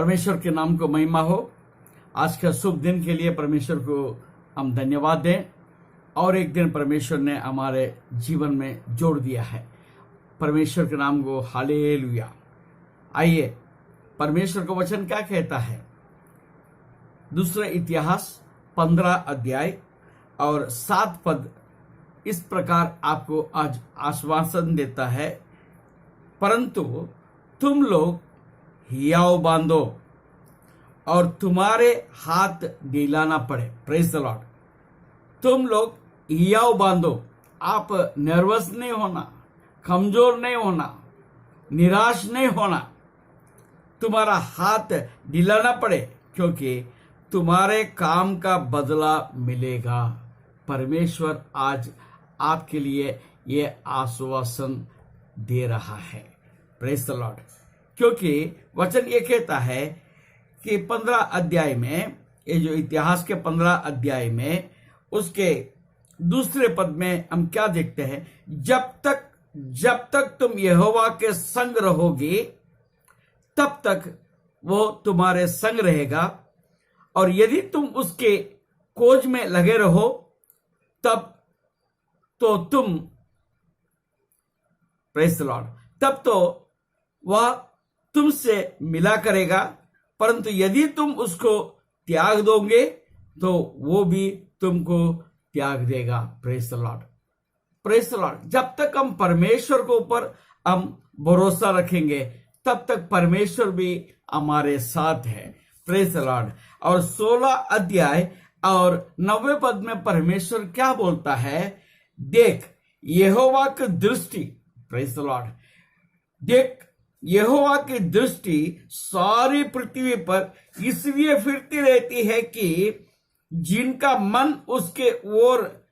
परमेश्वर के नाम को महिमा हो। आज के शुभ दिन के लिए परमेश्वर को हम धन्यवाद दें। और एक दिन परमेश्वर ने हमारे जीवन में जोड़ दिया है। परमेश्वर के नाम को हालेलुया। आइए, परमेश्वर का वचन क्या कहता है। दूसरा इतिहास 15 अध्याय और 7 पद इस प्रकार आपको आज आश्वासन देता है, परंतु तुम लोग हियाव बांधो और तुम्हारे हाथ ढीला ना पड़े। Praise the Lord. तुम लोग हियाव बांधो। आप नर्वस नहीं होना, कमजोर नहीं होना, निराश नहीं होना। तुम्हारा हाथ ढीला ना पड़े, क्योंकि तुम्हारे काम का बदला मिलेगा। परमेश्वर आज आपके लिए ये आश्वासन दे रहा है। Praise the Lord. क्योंकि वचन ये कहता है कि 15 अध्याय में, ये जो इतिहास के 15 अध्याय में, उसके दूसरे पद में हम क्या देखते हैं, जब तक तुम यहोवा के संग रहोगे तब तक वो तुम्हारे संग रहेगा, और यदि तुम उसके खोज में लगे रहो तब तो तुम, प्रेज द लॉर्ड, तब तो वह तुमसे मिला करेगा। परंतु यदि तुम उसको त्याग दोगे तो वो भी तुमको त्याग देगा। Praise the Lord, praise the Lord. जब तक हम परमेश्वर के ऊपर हम भरोसा रखेंगे तब तक परमेश्वर भी हमारे साथ है। Praise the Lord. और 16 अध्याय और 9वें पद में परमेश्वर क्या बोलता है, देख यहोवा की दृष्टि, प्रेज द लॉर्ड, देख यहोवा की दृष्टि सारी पृथ्वी पर इसलिए फिरती रहती है कि जिनका मन उसके ओर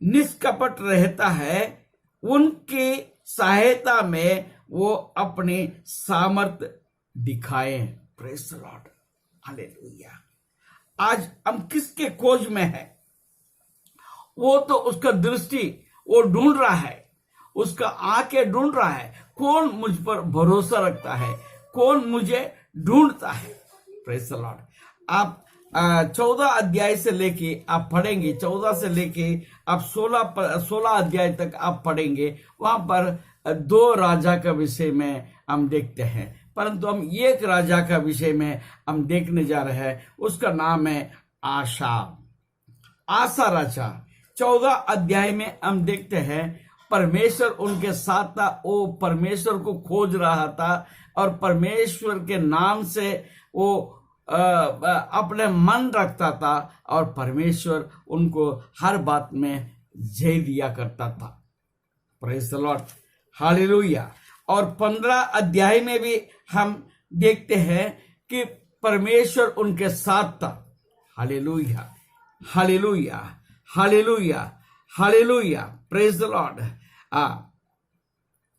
निष्कपट रहता है, उनकी सहायता में वो अपने सामर्थ दिखाए। Praise the Lord, hallelujah. आज हम किसके खोज में है? वो तो उसका दृष्टि वो ढूंढ रहा है, उसका आंखें ढूंढ रहा है, कौन मुझ पर भरोसा रखता है, कौन मुझे ढूंढता है। Praise the Lord. आप 14 अध्याय से लेके आप पढ़ेंगे, 14 से लेके आप 16 अध्याय तक आप पढ़ेंगे। वहां पर 2 राजा का विषय में हम देखते हैं, परंतु हम एक राजा का विषय में हम देखने जा रहे हैं। उसका नाम है आसा राजा। 14 अध्याय में हम देखते हैं परमेश्वर उनके साथ था। वो परमेश्वर को खोज रहा था और परमेश्वर के नाम से वो अपने मन रखता था, और परमेश्वर उनको हर बात में जय दिया करता था। Praise the Lord, hallelujah. और 15 अध्याय में भी हम देखते हैं कि परमेश्वर उनके साथ था। Hallelujah, hallelujah, hallelujah, hallelujah. Praise the Lord.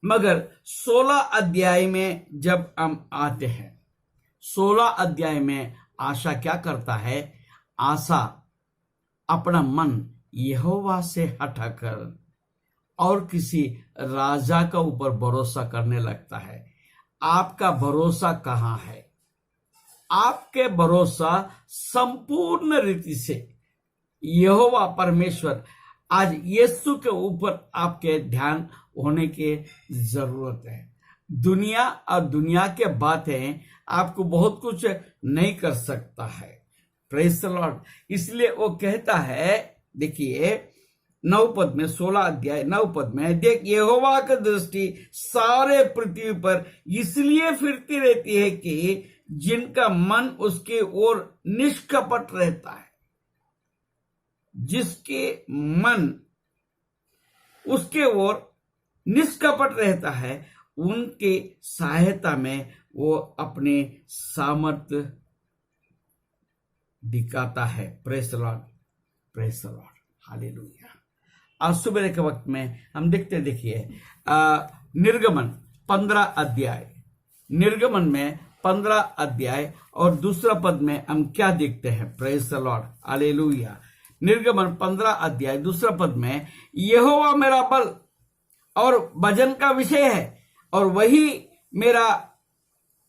मगर 16 अध्याय में जब हम आते हैं, 16 अध्याय में आशा क्या करता है, आशा अपना मन यहोवा से हटाकर और किसी राजा का ऊपर भरोसा करने लगता है। आपका भरोसा कहां है? आपके भरोसा संपूर्ण रीति से यहोवा परमेश्वर, आज यीशु के ऊपर आपके ध्यान होने की जरूरत है। दुनिया और दुनिया के बातें आपको बहुत कुछ नहीं कर सकता है। Praise the Lord. इसलिए वो कहता है, देखिए 9 पद में, 16 अध्याय 9 पद में, देख यहोवा की दृष्टि सारे पृथ्वी पर इसलिए फिरती रहती है कि जिनका मन उसके ओर निष्कपट रहता है। जिसके मन उसके ओर निष्कपट रहता है, उनके सहायता में वो अपने सामर्थ्य दिखाता है। Praise the Lord, praise the Lord, hallelujah. आज सुबह के वक्त में हम देखते, देखिए निर्गमन 15 अध्याय, निर्गमन में 15 अध्याय और दूसरा पद में हम क्या देखते हैं। Praise the Lord, hallelujah. निर्गमन 15 अध्याय दूसरा पद में, यहोवा मेरा बल और भजन का विषय है, और वही मेरा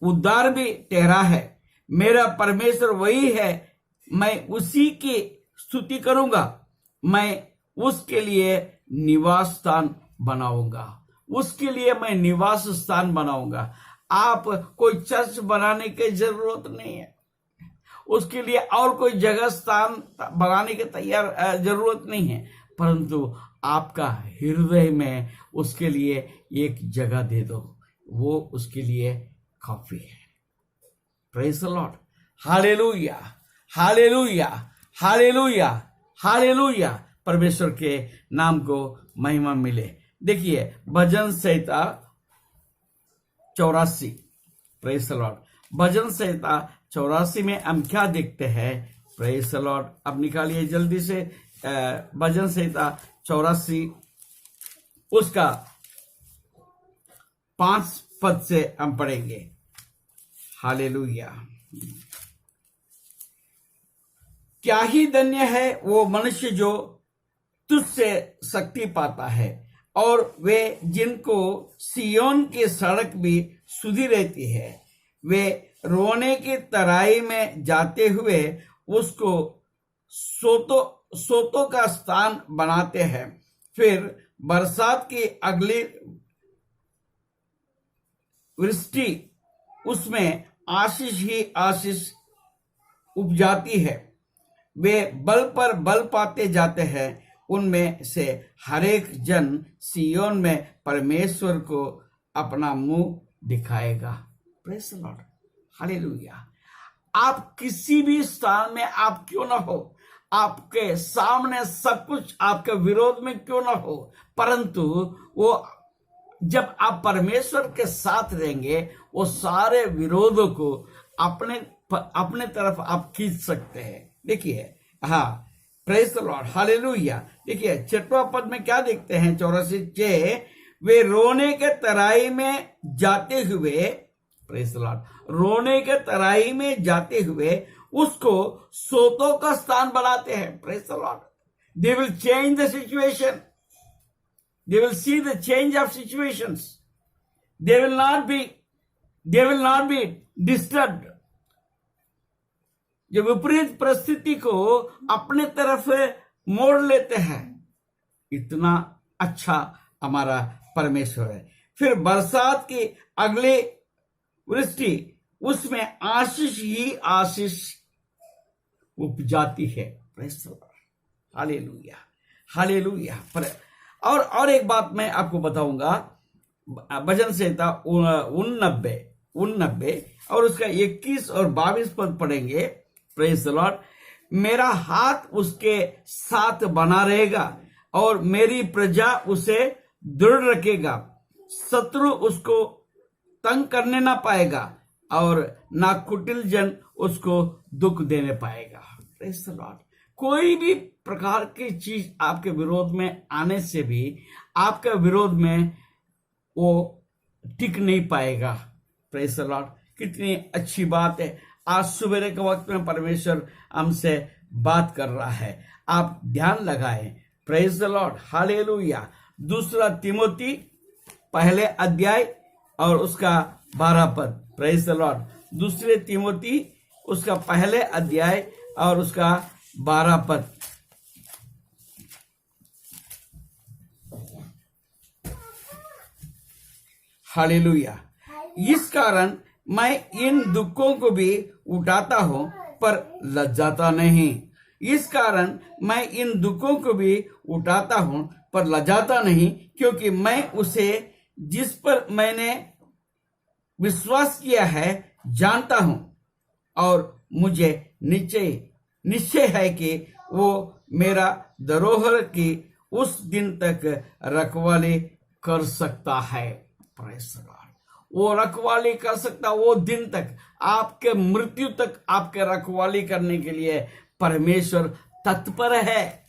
उद्धार भी ठहरा है। मेरा परमेश्वर वही है, मैं उसी की स्तुति करूंगा, मैं उसके लिए निवास स्थान बनाऊंगा, उसके लिए मैं निवास स्थान बनाऊंगा। आप कोई चर्च बनाने की जरूरत नहीं है, उसके लिए और कोई जगह स्थान बनाने की जरूरत नहीं है, परंतु आपका हृदय में उसके लिए एक जगह दे दो, वो उसके लिए काफी है। Praise the Lord, hallelujah, hallelujah, hallelujah, hallelujah. परमेश्वर के नाम को महिमा मिले। देखिए भजन संहिता 84, प्रेज द लॉर्ड, भजन संहिता 84 में हम क्या देखते हैं? प्रेज द लॉर्ड, अब निकालिए जल्दी से भजन संहिता 84 उसका 5 पद से हम पढ़ेंगे। हालेलुया। क्या ही धन्य है वो मनुष्य जो तुझसे शक्ति पाता है, और वे जिनको सियोन की सड़क भी सुधी रहती है। वे रोने की तराई में जाते हुए उसको सोतों का स्थान बनाते हैं। फिर बरसात की अगली वृष्टि उसमें आशीष ही आशीष उपजाती है। वे बल पर बल पाते जाते हैं। उनमें से हरेक जन सियोन में परमेश्वर को अपना मुंह दिखाएगा। Praise the Lord, hallelujah. आप किसी भी स्थान में आप क्यों ना हो, आपके सामने सब कुछ आपके विरोध में क्यों ना हो, परंतु वो जब आप परमेश्वर के साथ रहेंगे, वो सारे विरोधों को अपने तरफ आप खींच सकते हैं। देखिए, हाँ, प्रेज़ द लॉर्ड, हालेलुया। देखिए 6वां पद में क्या देखते हैं? 84 वे रोने के तराई में जाते हुए, प्रेज़ द लॉर्ड, रोने के तराई में जाते हुए उसको सोतों का स्थान बनाते हैं। Praise the Lord, they will change the situation, they will see the change of situations, they will not be disturbed। जो विपरीत परिस्थिति को अपने तरफ मोड़ लेते हैं, इतना अच्छा हमारा परमेश्वर है। फिर बरसात की अगली वृष्टि उसमें आशीष ही आशीष उपजाती है। Praise the Lord, hallelujah, hallelujah. और एक बात मैं आपको बताऊंगा, भजन संहिता 89 और उसका 21 और 22 पद पढ़ेंगे। प्रेज़ द लॉर्ड, मेरा हाथ उसके साथ बना रहेगा और मेरी प्रजा उसे दृढ़ रखेगा। शत्रु उसको तंग करने ना पाएगा और ना कुटिल जन उसको दुख देने पाएगा। प्रेज़ द लॉर्ड, कोई भी प्रकार की चीज आपके विरोध में आने से भी आपके विरोध में वो टिक नहीं पाएगा। प्रेज़ द लॉर्ड, कितनी अच्छी बात है। आज सुबह के वक्त में परमेश्वर हमसे बात कर रहा है, आप ध्यान लगाएं। Praise the Lord, hallelujah. 2 Timothy 1 अध्याय और उसका 12 पद। प्रेज़ द लॉर्ड, 2 तिमोथी उसका 1 अध्याय और उसका 12 पद। हालेलुया। इस कारण मैं इन दुखों को भी उठाता हूं पर लज्जाता नहीं। इस कारण मैं इन दुखों को भी उठाता हूं पर लज्जाता नहीं, क्योंकि मैं उसे जिस पर मैंने विश्वास किया है जानता हूं, और मुझे निश्चय है कि वो मेरा धरोहर की उस दिन तक रखवाली कर सकता है। प्रेज़ द लॉर्ड, वो रखवाली कर सकता, वो दिन तक, आपके मृत्यु तक आपके रखवाली करने के लिए परमेश्वर तत्पर है।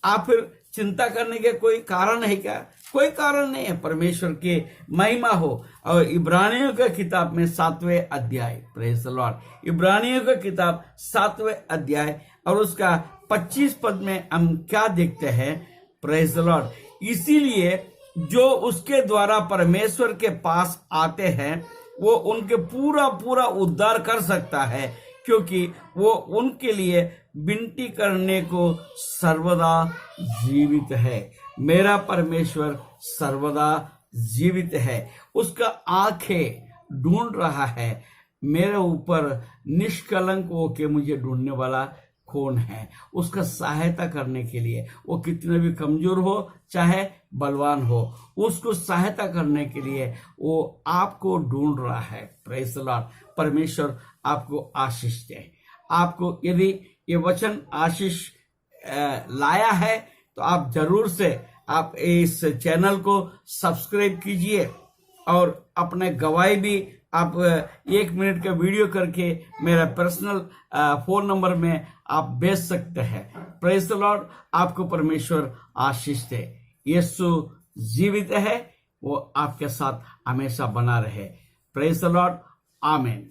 आप फिर चिंता करने के कोई कारण है क्या? कोई कारण नहीं है। परमेश्वर की महिमा हो। और इब्रानियों का किताब में 7वें अध्याय, प्रेज़ द लॉर्ड, इब्रानियों का किताब 7वें अध्याय और उसका 25 पद में हम क्या देखते हैं? प्रेज़ द लॉर्ड, इसीलिए जो उसके द्वारा परमेश्वर के पास आते हैं वो उनके पूरा पूरा उद्धार कर सकता है, क्योंकि वो उनके लिए विनती करने को सर्वदा जीवित है। मेरा परमेश्वर सर्वदा जीवित है। उसका आंखें ढूंढ रहा है मेरे ऊपर निष्कलंक होके मुझे ढूंढने वाला कौन है, उसका सहायता करने के लिए। वो कितने भी कमजोर हो चाहे बलवान हो, उसको सहायता करने के लिए वो आपको ढूंढ रहा है। Praise the Lord. परमेश्वर आपको आशीष दे। आपको यदि ये वचन आशीष लाया है तो आप जरूर से आप इस चैनल को सब्सक्राइब कीजिए और अपने गवाही भी आप 1 मिनट का वीडियो करके मेरा पर्सनल फोन नंबर में आप भेज सकते हैं। Praise the Lord. आपको परमेश्वर आशीष दे। यीशु जीवित है, वो आपके साथ हमेशा बना रहे। Praise the Lord. आमीन।